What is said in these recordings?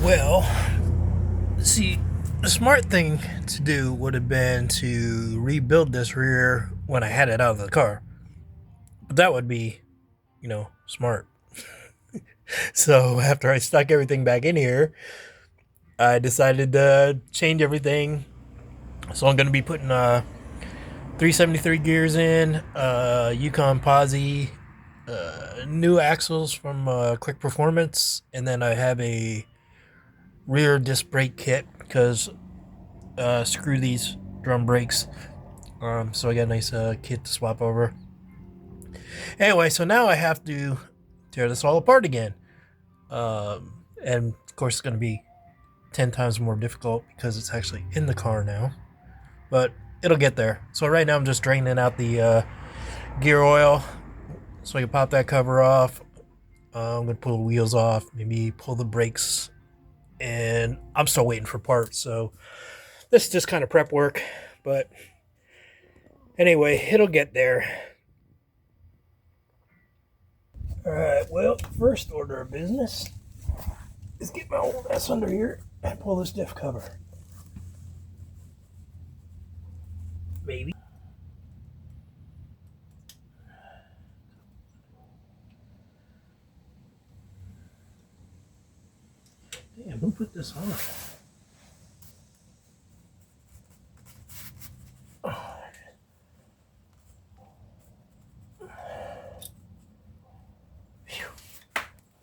Well, see, the smart thing to do would have been to rebuild this rear when I had it out of the car. But that would be, smart. So after I stuck everything back in here, I decided to change everything. So I'm going to be putting 373 gears in, Yukon Posi, new axles from Quick Performance, and then I have a rear disc brake kit because screw these drum brakes. So I got a nice kit to swap over. Anyway, so now I have to tear this all apart again. And of course, it's going to be 10 times more difficult because it's actually in the car now. But it'll get there. So right now I'm just draining out the gear oil so I can pop that cover off. I'm going to pull the wheels off, maybe pull the brakes. And I'm still waiting for parts. So this is just kind of prep work. But anyway, it'll get there. Alright, well, first order of business is get my old ass under here and pull this diff cover. Maybe. Damn, who put this on?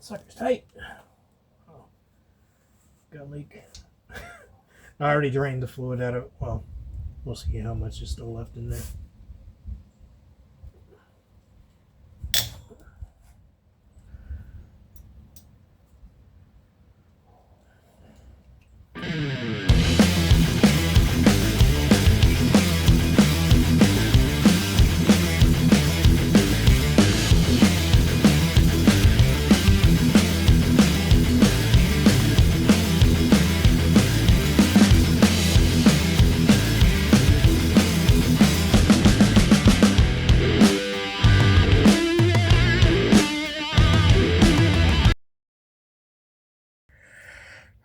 Sucker's tight. Oh, got a leak. I already drained the fluid out of it. Well, we'll see how much is still left in there.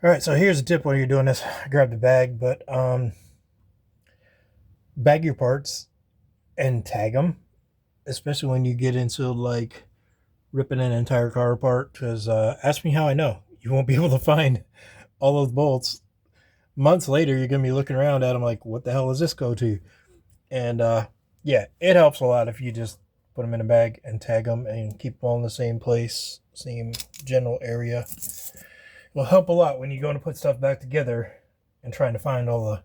All right, so here's a tip while you're doing this. Grab the bag, but bag your parts and tag them, especially when you get into like ripping an entire car apart. Because ask me how I know. You won't be able to find all those bolts. Months later, you're gonna be looking around at them like, what the hell does this go to? And yeah, it helps a lot if you just put them in a bag and tag them and keep them all in the same place, same general area. Will help a lot when you're going to put stuff back together and trying to find all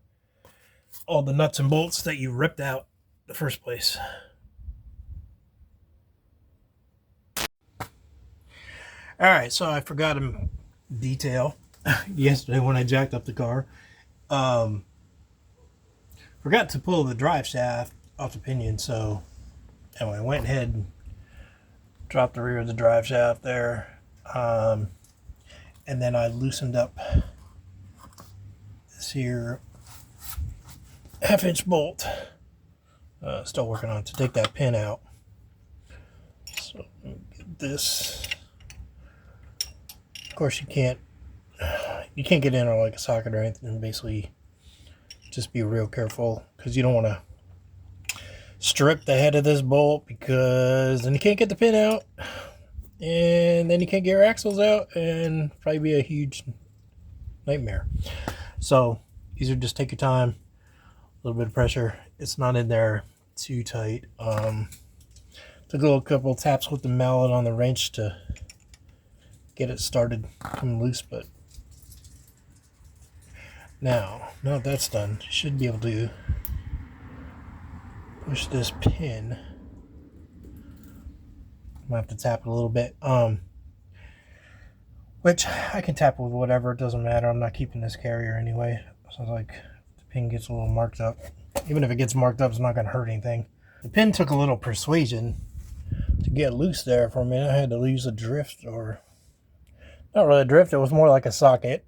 the nuts and bolts that you ripped out in the first place. All right, so I forgot a detail yesterday when I jacked up the car. Forgot to pull the drive shaft off the pinion, so anyway, I went ahead and dropped the rear of the drive shaft there. And then I loosened up this here 1/2-inch bolt. Still working on it to take that pin out. So get this. Of course, you can't get in or like a socket or anything. And basically, just be real careful because you don't want to strip the head of this bolt because then you can't get the pin out. And then you can't get your axles out and probably be a huge nightmare. So these are just take your time, a little bit of pressure. It's not in there too tight. Took a couple taps with the mallet on the wrench to get it started coming loose, but now that that's done, you should be able to push this pin. I have to tap it a little bit, which I can tap with whatever, it doesn't matter. I'm not keeping this carrier anyway, so like the pin gets a little marked up. Even if it gets marked up, it's not going to hurt anything. The pin took a little persuasion to get loose there for a minute. I had to use a drift, or not really a drift, it was more like a socket,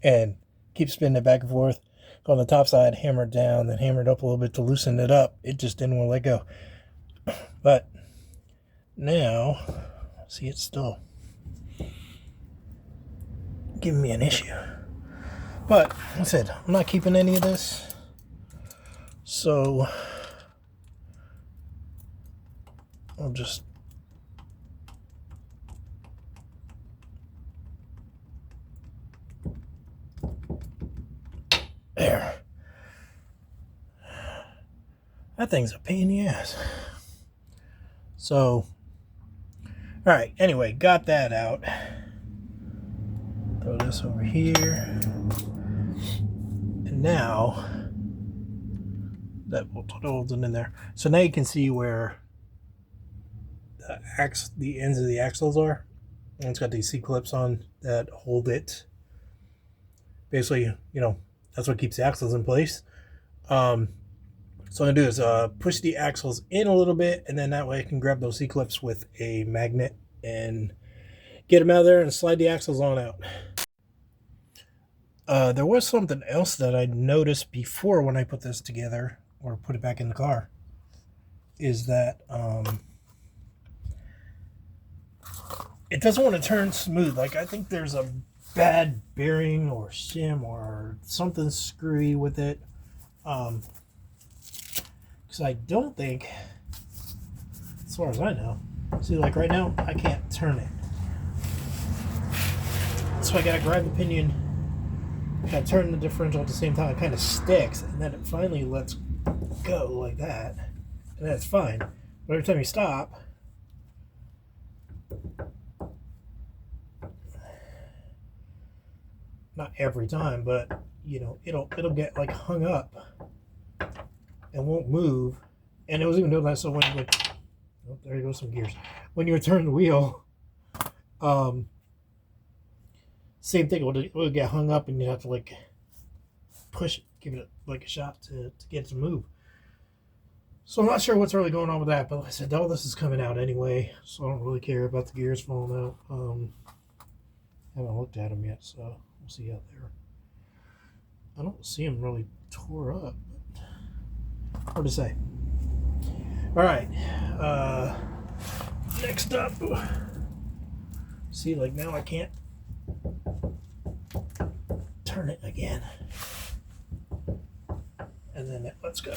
and keep spinning it back and forth. Go on the top side, hammer it down, then hammer it up a little bit to loosen it up. It just didn't want to let go. But now, see, it's still giving me an issue. But like I said, I'm not keeping any of this. So I'll just there. That thing's a pain in the ass. So, alright, anyway, got that out. Throw this over here. And now that holds it in there. So now you can see where the ends of the axles are. And it's got these C-clips on that hold it. Basically, you know, that's what keeps the axles in place. So what I'm going to do is push the axles in a little bit, and then that way I can grab those C-clips with a magnet and get them out of there and slide the axles on out. There was something else that I noticed before when I put this together, or put it back in the car, is that it doesn't want to turn smooth. Like, I think there's a bad bearing or shim or something screwy with it. Because I don't think, as far as I know, see, like right now, I can't turn it. So I gotta grab the pinion, gotta turn the differential at the same time. It kind of sticks, and then it finally lets go like that, and that's fine. But every time you stop, not every time, but you know, it'll get like hung up and won't move. And it was even doing that. So when you would, oh, there goes some gears. When you would turn the wheel, same thing. It would get hung up, and you'd have to like push it, give it like a shot to get it to move. So I'm not sure what's really going on with that, but like I said, all this is coming out anyway, so I don't really care about the gears falling out. I haven't looked at them yet, so we'll see out there. I don't see them really tore up, but hard to say. All right, next up, see, like now I can't turn it again, and then let's go.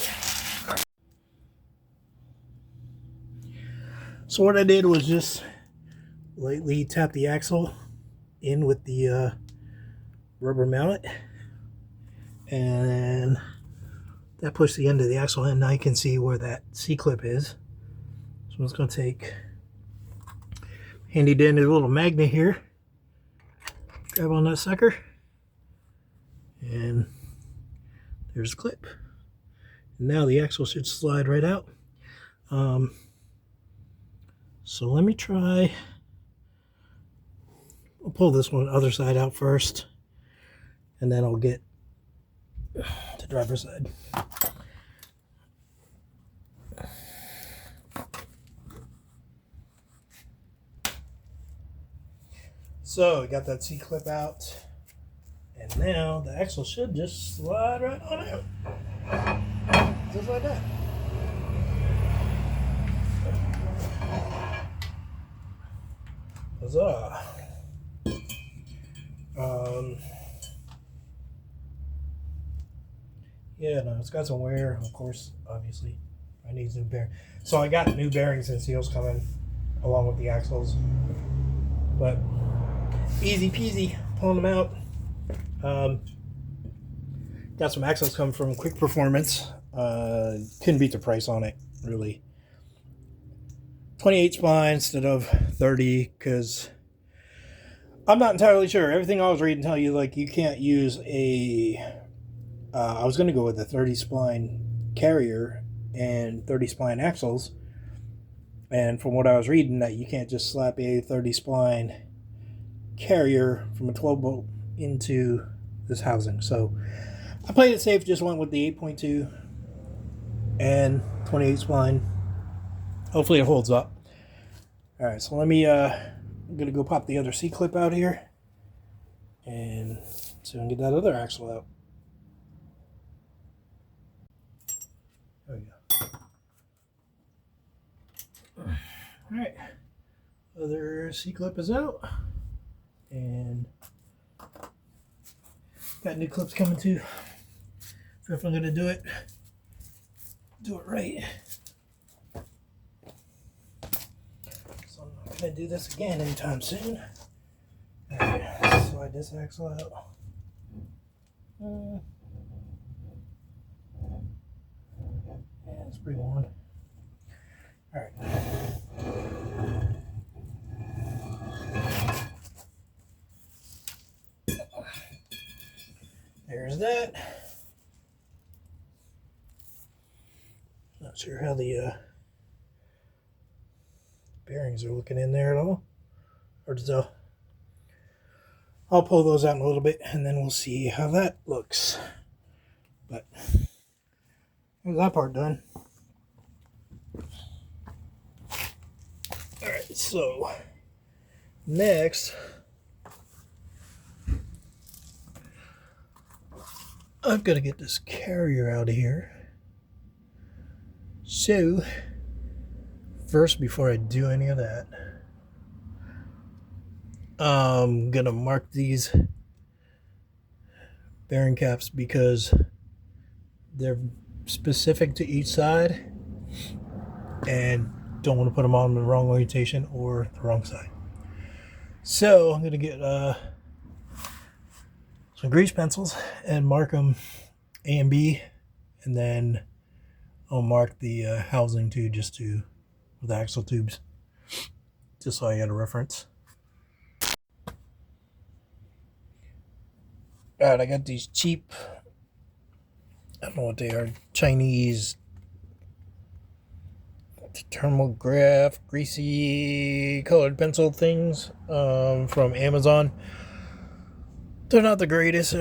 So what I did was just lightly tap the axle in with the rubber mallet, and that pushed the end of the axle in. Now you can see where that C-clip is. So I'm just going to take handy dandy little magnet here, grab on that sucker, and there's the clip. And now the axle should slide right out. So let me try, I'll pull this one other side out first, and then I'll get the driver's side. So we got that C-clip out, and now the axle should just slide right on out, just like that. Huzzah. Yeah, no, it's got some wear, of course, obviously. I need new bearings. So I got new bearings and seals coming along with the axles. But easy peasy, pulling them out. Got some axles coming from Quick Performance. Couldn't beat the price on it, really. 28 spline instead of 30, because I'm not entirely sure. Everything I was reading tell you, like, you can't use a I was going to go with a 30 spline carrier and 30 spline axles, and from what I was reading, that you can't just slap a 30 spline carrier from a 12 bolt into this housing. So I played it safe, just went with the 8.2 and 28 spline. Hopefully it holds up. All right, so let me, I'm gonna go pop the other C-clip out here, and so I can get that other axle out. There we go. All right, other C-clip is out, and Got new clips coming too. If I'm gonna do it right. So I'm not gonna do this again anytime soon. Alright, slide this axle out. Yeah, it's pretty worn. Alright. There's that. Not sure how the bearings are looking in there at all. Hard to tell. I'll pull those out in a little bit and then we'll see how that looks. But there's that part done. Alright, so next I've got to get this carrier out of here. So first, before I do any of that, I'm gonna mark these bearing caps because they're specific to each side and don't want to put them on the wrong orientation or the wrong side. So I'm gonna get some grease pencils and mark them A and B, and then I'll mark the housing too, just to with the axle tubes, just so I get a reference. Alright, I got these cheap, I don't know what they are, Chinese thermograph greasy colored pencil things from Amazon. They're not the greatest.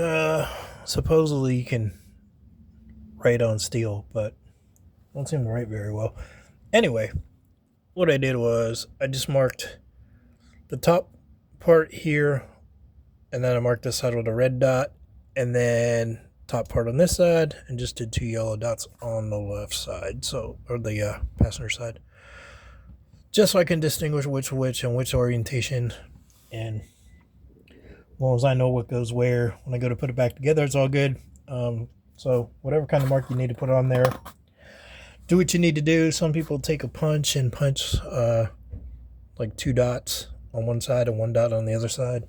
Supposedly you can write on steel, but don't seem to write very well. Anyway, what I did was I just marked the top part here, and then I marked this side with a red dot, and then top part on this side, and just did 2 yellow dots on the left side, so, or the passenger side, just so I can distinguish which and which orientation. And as long as I know what goes where when I go to put it back together, it's all good. So whatever kind of mark you need to put on there, do what you need to do. Some people take a punch and punch like 2 dots on one side and 1 dot on the other side,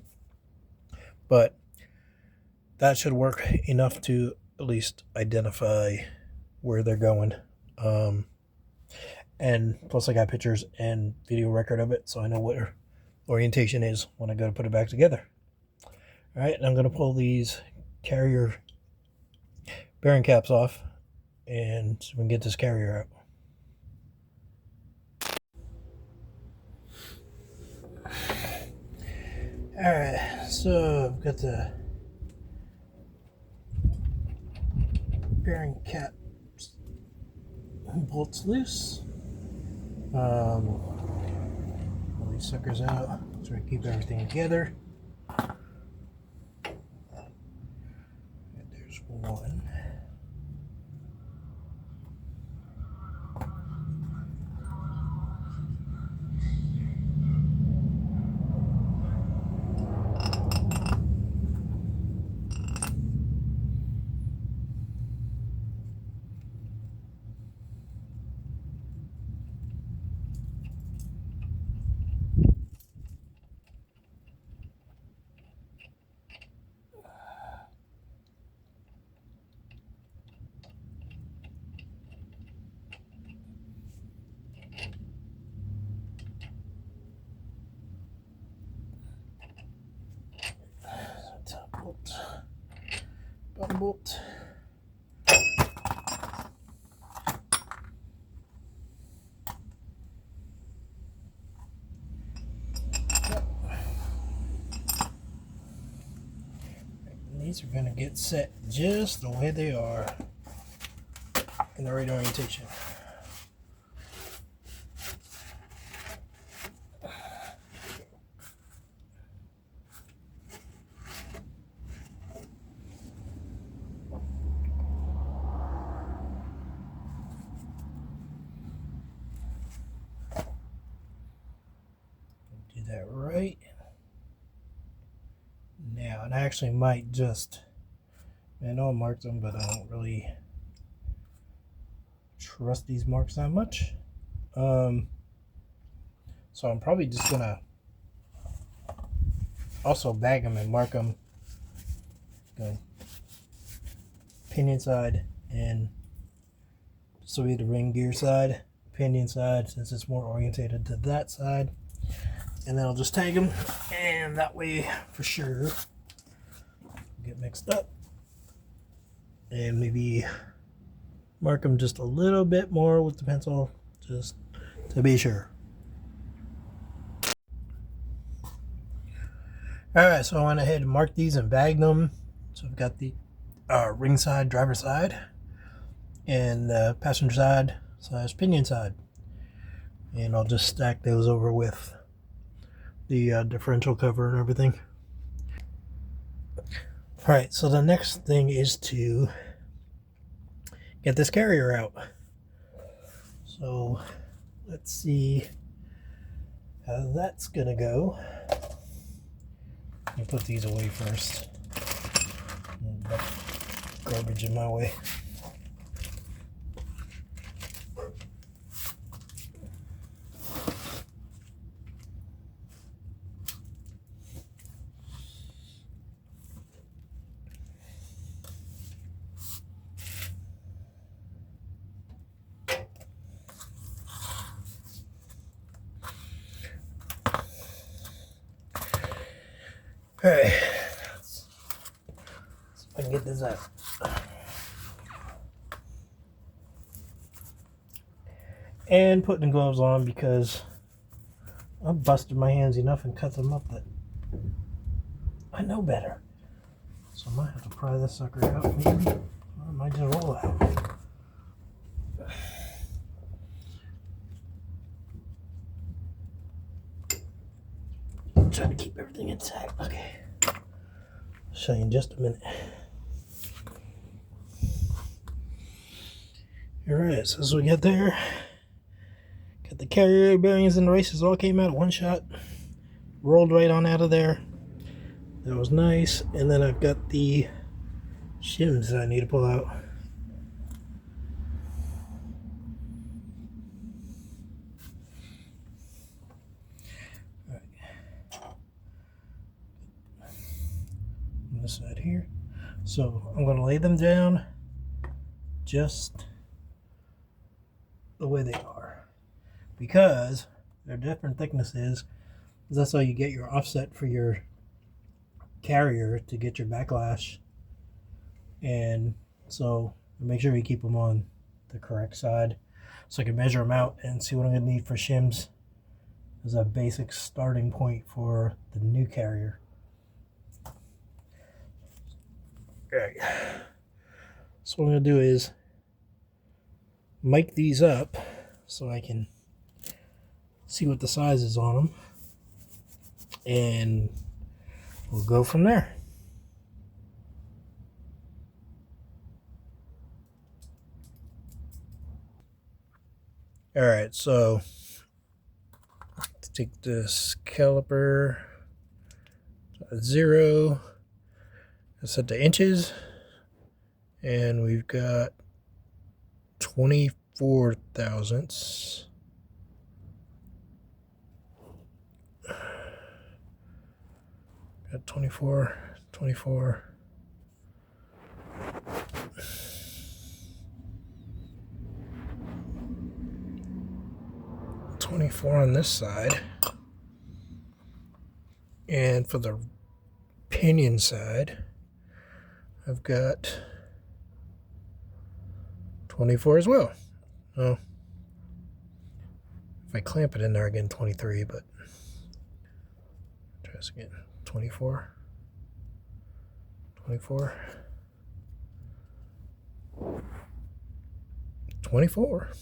but that should work enough to at least identify where they're going. And plus I got pictures and video record of it, so I know what orientation is when I go to put it back together. All right, and I'm going to pull these carrier bearing caps off, and so we can get this carrier out. All right, so I've got the bearing cap bolts loose. Pull these suckers out so we keep everything together. And there's one. Top bolt, bottom bolt. And these are going to get set just the way they are in the right orientation. Do that right now, and I actually might just I know I marked them, but I don't really trust these marks that much. So I'm probably just gonna also bag them and mark them. Go pinion side, and this will be the ring gear side, pinion side, since it's more orientated to that side. And then I'll just tag them, and that way for sure get mixed up. And maybe mark them just a little bit more with the pencil, just to be sure. Alright, so I went ahead and marked these and bagged them. So I've got the ring side, driver side, and passenger side / pinion side. And I'll just stack those over with the differential cover and everything. Alright, so the next thing is to get this carrier out. So let's see how that's gonna go. Let me put these away first. Garbage in my way. Alright, let's see if I can get this out. And putting the gloves on because I've busted my hands enough and cut them up that I know better. So I might have to pry this sucker out maybe. Or I might just roll it out. I'm trying to keep everything intact. Okay. I'll show you in just a minute. Alright, so as we get there, got the carrier bearings and the races all came out at one shot. Rolled right on out of there. That was nice. And then I've got the shims that I need to pull out. Alright. On this side here. So I'm going to lay them down just the way they are, because they're different thicknesses. That's how you get your offset for your carrier to get your backlash, and so make sure you keep them on the correct side so I can measure them out and see what I'm going to need for shims as a basic starting point for the new carrier. Alright, so what I'm going to do is mic these up so I can see what the size is on them, and we'll go from there. Alright, so to take this caliper to 0, I set to inches, and we've got 24 thousandths. Got 24. 24 on this side. And for the pinion side, I've got 24 as well. Oh, if I clamp it in there again, 23, but try this again. 24. 24. 24.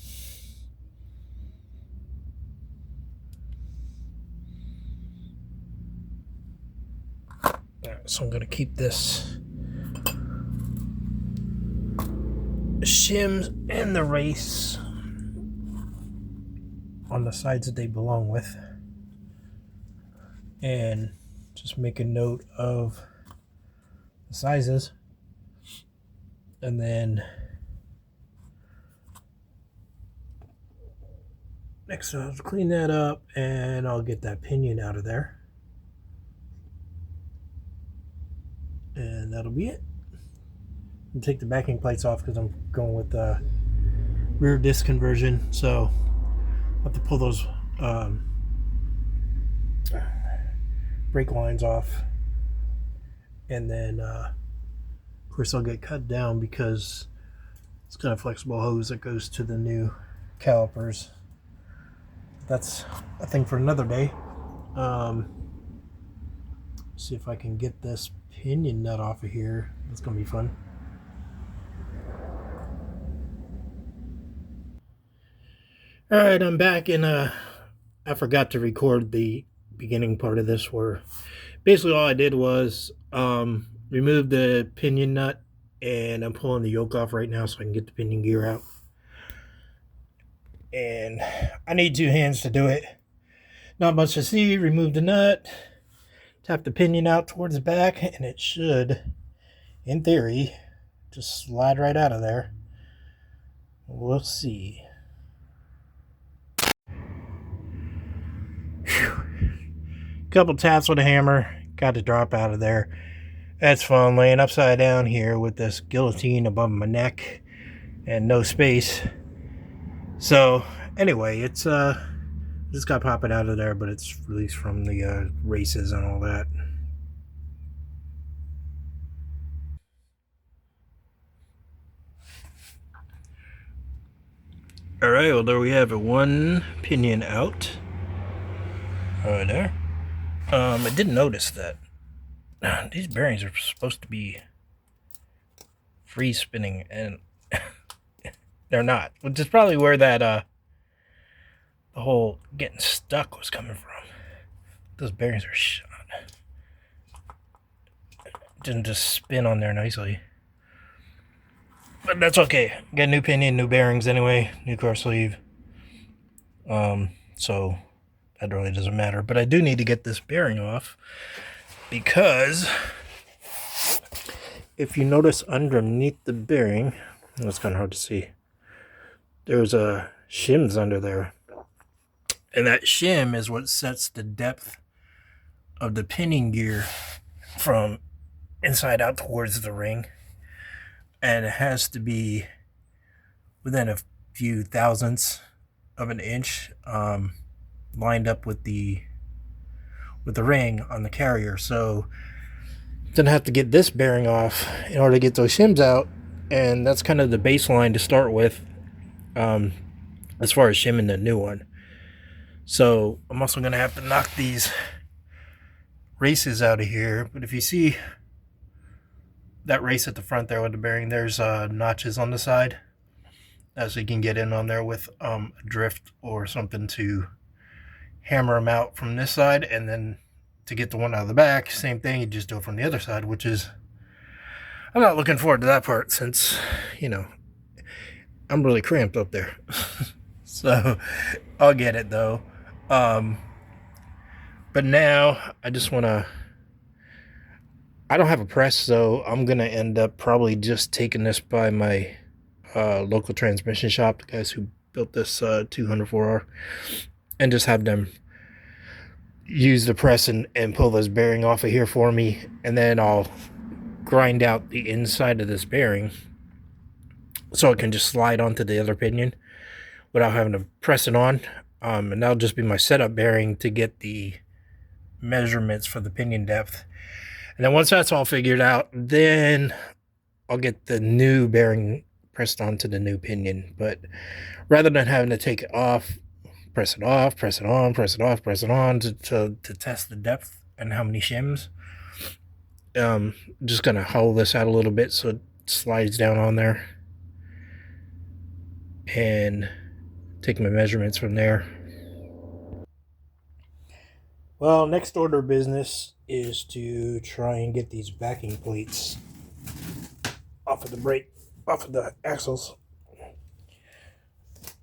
Alright, so I'm going to keep this shims and the race on the sides that they belong with, and just make a note of the sizes And then next I'll clean that up and I'll get that pinion out of there. And that'll be it. And take the backing plates off because I'm going with the rear disc conversion. So I'll have to pull those brake lines off. And then of course I'll get cut down because it's got a flexible hose that goes to the new calipers. That's a thing for another day. See if I can get this pinion nut off of here. That's gonna be fun. All right, I'm back, and I forgot to record the beginning part of this, where basically all I did was remove the pinion nut, and I'm pulling the yoke off right now so I can get the pinion gear out. And I need 2 hands to do it. Not much to see. Remove the nut, tap the pinion out towards the back, and it should, in theory, just slide right out of there. We'll see. Whew. Couple taps with a hammer, got to drop out of there. That's fun, laying upside down here with this guillotine above my neck and no space. So anyway, it's just got to pop it out of there, but it's released from the races and all that. All right, well, there we have it. One pinion out. Right there. I did notice that these bearings are supposed to be free spinning, and they're not, which is probably where that the whole getting stuck was coming from. Those bearings are shot. Didn't just spin on there nicely. But that's okay. Got a new pinion, new bearings anyway, new car sleeve. So that really doesn't matter. But I do need to get this bearing off because if you notice underneath the bearing, it's kind of hard to see, there's a shims under there. And that shim is what sets the depth of the pinion gear from inside out towards the ring. And it has to be within a few thousandths of an inch lined up with the ring on the carrier. So then I have to get this bearing off in order to get those shims out, and that's kind of the baseline to start with as far as shimming the new one. So I'm also going to have to knock these races out of here. But if you see that race at the front there with the bearing, there's notches on the side, so you can get in on there with a drift or something to hammer them out from this side. And then to get the one out of the back, same thing, you just do it from the other side, which is, I'm not looking forward to that part since, you know, I'm really cramped up there. So I'll get it though. But now I just want to, I don't have a press, so I'm going to end up probably just taking this by my local transmission shop, the guys who built this 204R, and just have them use the press and pull this bearing off of here for me. And then I'll grind out the inside of this bearing so it can just slide onto the other pinion without having to press it on. And that'll just be my setup bearing to get the measurements for the pinion depth. And then once that's all figured out, then I'll get the new bearing pressed onto the new pinion. But rather than having to take it off, press it off, press it on, press it off, press it on to test the depth and how many shims, just going to hollow this out a little bit so it slides down on there and take my measurements from there. Well, next order of business is to try and get these backing plates off of the axles.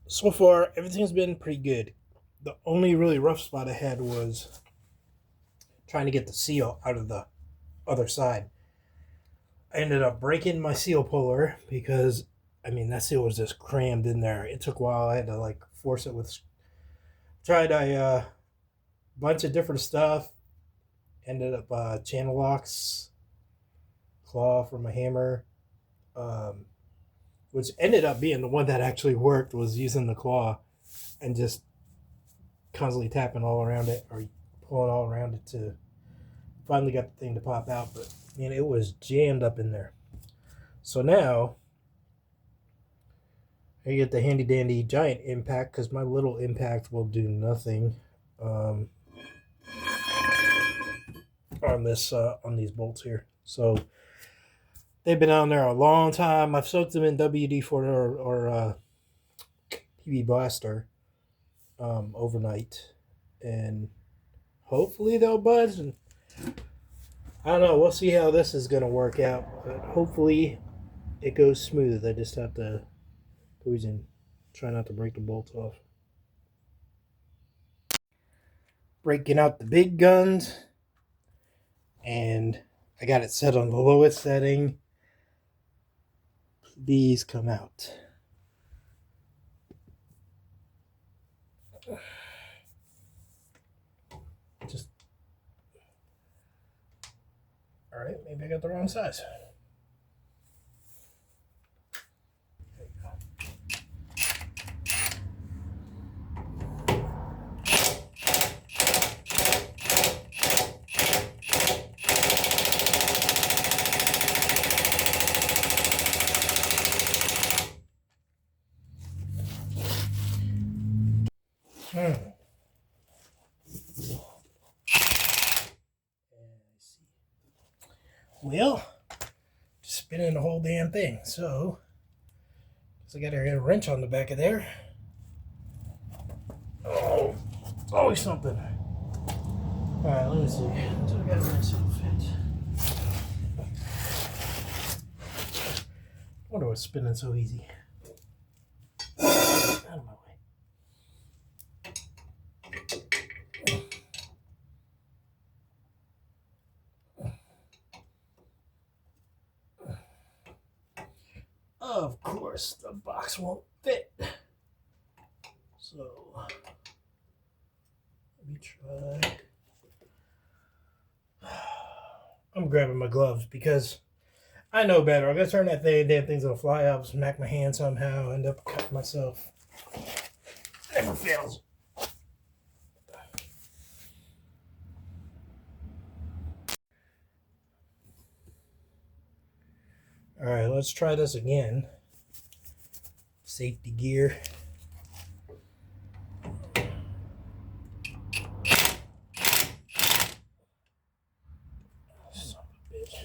So far, everything's been pretty good. The only really rough spot I had was trying to get the seal out of the other side. I ended up breaking my seal puller because, I mean, that seal was just crammed in there. It took a while. I had to like force it with, tried a bunch of different stuff. Ended up channel locks, claw for my hammer, um, which ended up being the one that actually worked, was using the claw and just constantly tapping all around it or pulling all around it to finally got the thing to pop out. But man, it was jammed up in there. So now I get the handy dandy giant impact because my little impact will do nothing on these bolts here. So they've been on there a long time. I've soaked them in WD-40 or PB Blaster overnight, and hopefully they'll budge. And I don't know. We'll see how this is going to work out. But hopefully it goes smooth. I just have to squeeze in, try not to break the bolts off. Breaking out the big guns, and I got it set on the lowest setting. These come out. Just all right. Maybe I got the wrong size. Well, just spinning the whole damn thing. So I got a wrench on the back of there. Oh, it's always something. All right, let me see. So I got a wrench that'll fit. I wonder what's spinning so easy. Out of my way. Of course, the box won't fit. So let me try. I'm grabbing my gloves because I know better. I'm gonna turn that thing, damn thing's gonna fly out, smack my hand somehow, end up cutting myself. Never fails. All right, let's try this again. Safety gear. Son of a bitch.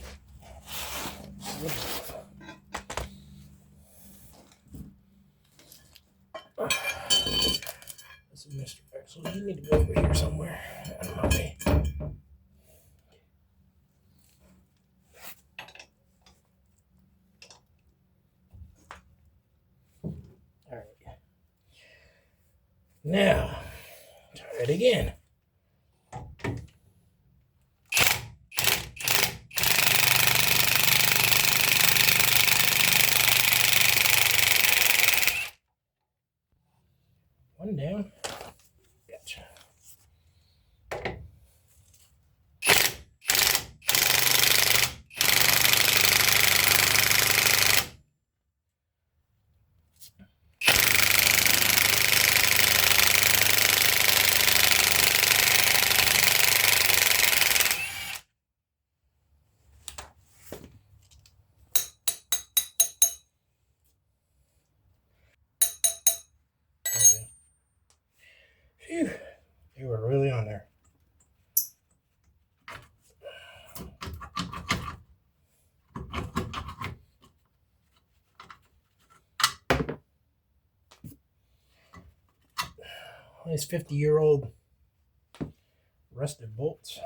This is Mr. Axel. You need to go over here somewhere. Out of my way. All right. Now, try it again. One down. Gotcha. Phew, you were really on there. These 50-year-old rusted bolts.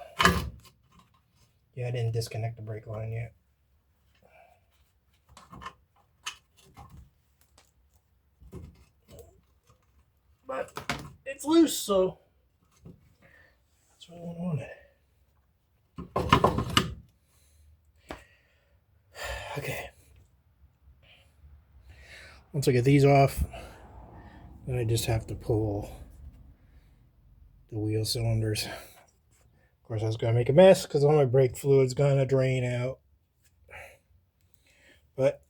Yeah, I didn't disconnect the brake line yet. But it's loose, so that's what I wanted. Okay. Once I get these off, then I just have to pull the wheel cylinders. Of course, I was going to make a mess because all my brake fluid's going to drain out. But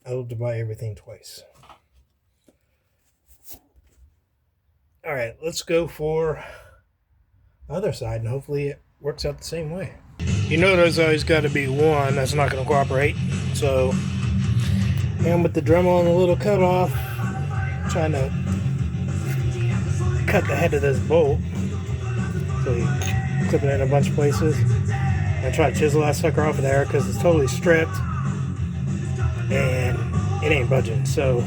I love to buy everything twice. Alright, let's go for the other side, and hopefully it works out the same way. You know there's always got to be one that's not going to cooperate. So, I'm with the Dremel and a little cutoff, trying to cut the head of this bolt. So you clip it in a bunch of places. I try to chisel that sucker off of there because it's totally stripped and it ain't budging. So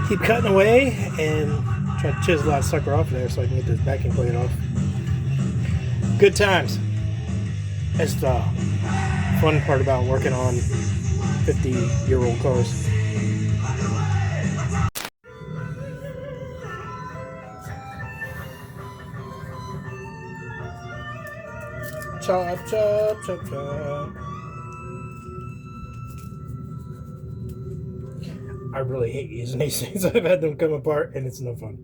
keep cutting away and try to chisel that sucker off of there so I can get this backing plate off. Good times. That's the fun part about working on 50-year-old cars. Chop, chop, chop, chop. I really hate using these things. I've had them come apart and it's no fun.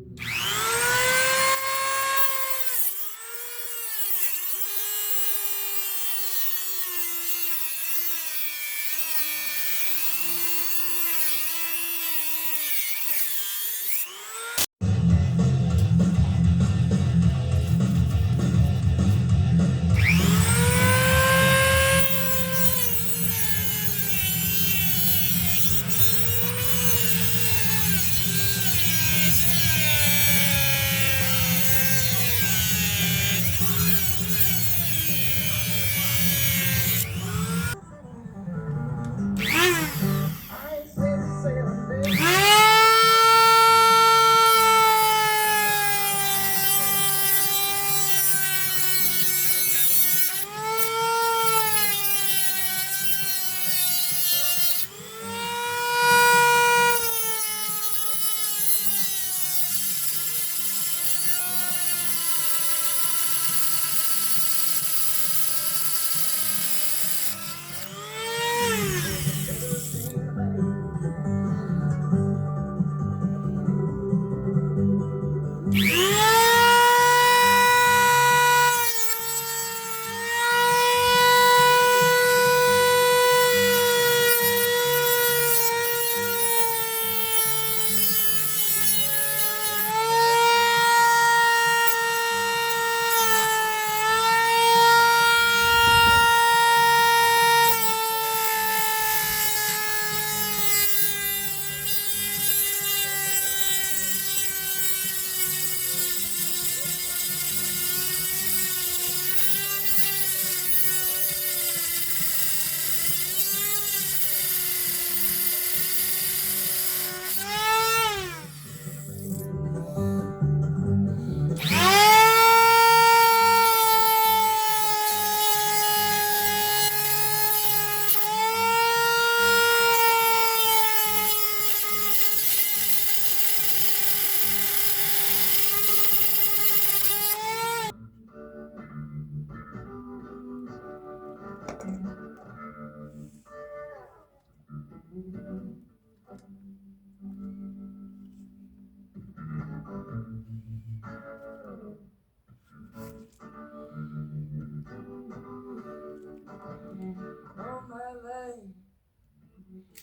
All my life,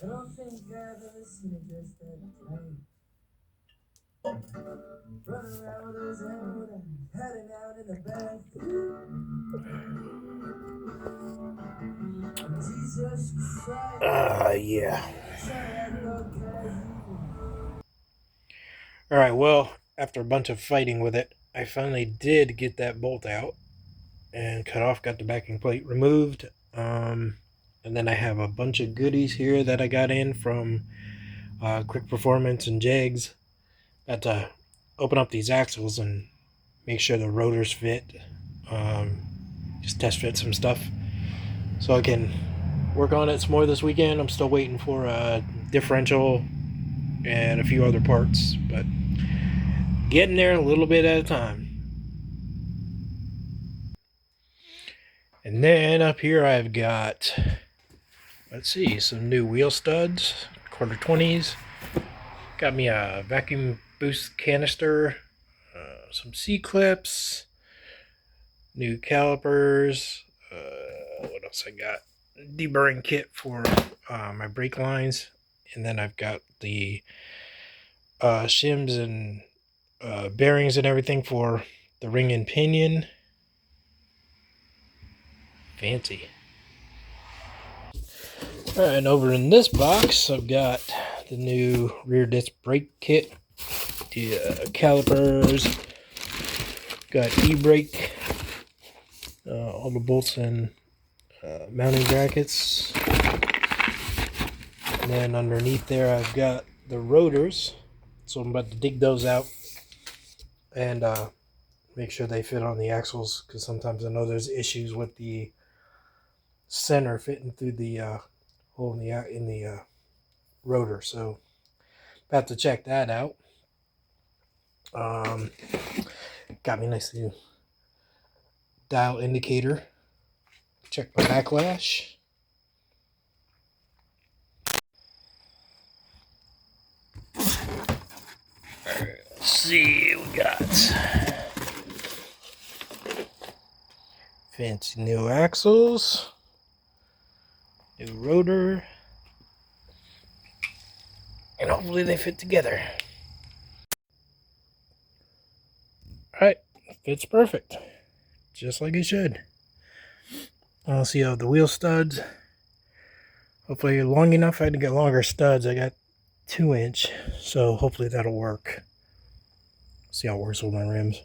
I don't think I've ever seen it just that tight. Running around with those emerald eyes, hiding out in the back. Jesus Christ. Yeah. Alright, well, after a bunch of fighting with it, I finally did get that bolt out and cut off, got the backing plate removed. And then I have a bunch of goodies here that I got in from Quick Performance and Jegs. Got to open up these axles and make sure the rotors fit. Just test fit some stuff so I can work on it some more this weekend. I'm still waiting for a differential and a few other parts, but getting there a little bit at a time. And then up here I've got, let's see, some new wheel studs, quarter 20s. Got me a vacuum boost canister, some C-clips, new calipers. What else I got? Deburring kit for my brake lines. And then I've got the shims and bearings and everything for the ring and pinion. Fancy. Alright, and over in this box, I've got the new rear disc brake kit, the calipers, got e-brake, all the bolts and mounting brackets. And then underneath there, I've got the rotors. So I'm about to dig those out and make sure they fit on the axles, because sometimes I know there's issues with the center fitting through the hole in the rotor. So about to check that out. Got me a nice new dial indicator. Check my backlash. Alright, let's see what we got. Fancy new axles, new rotor, and hopefully they fit together. Alright, fits perfect. Just like it should. I'll see how the wheel studs. Hopefully long enough. I had to get longer studs. I got 2-inch, so hopefully that'll work. See how it works with my rims.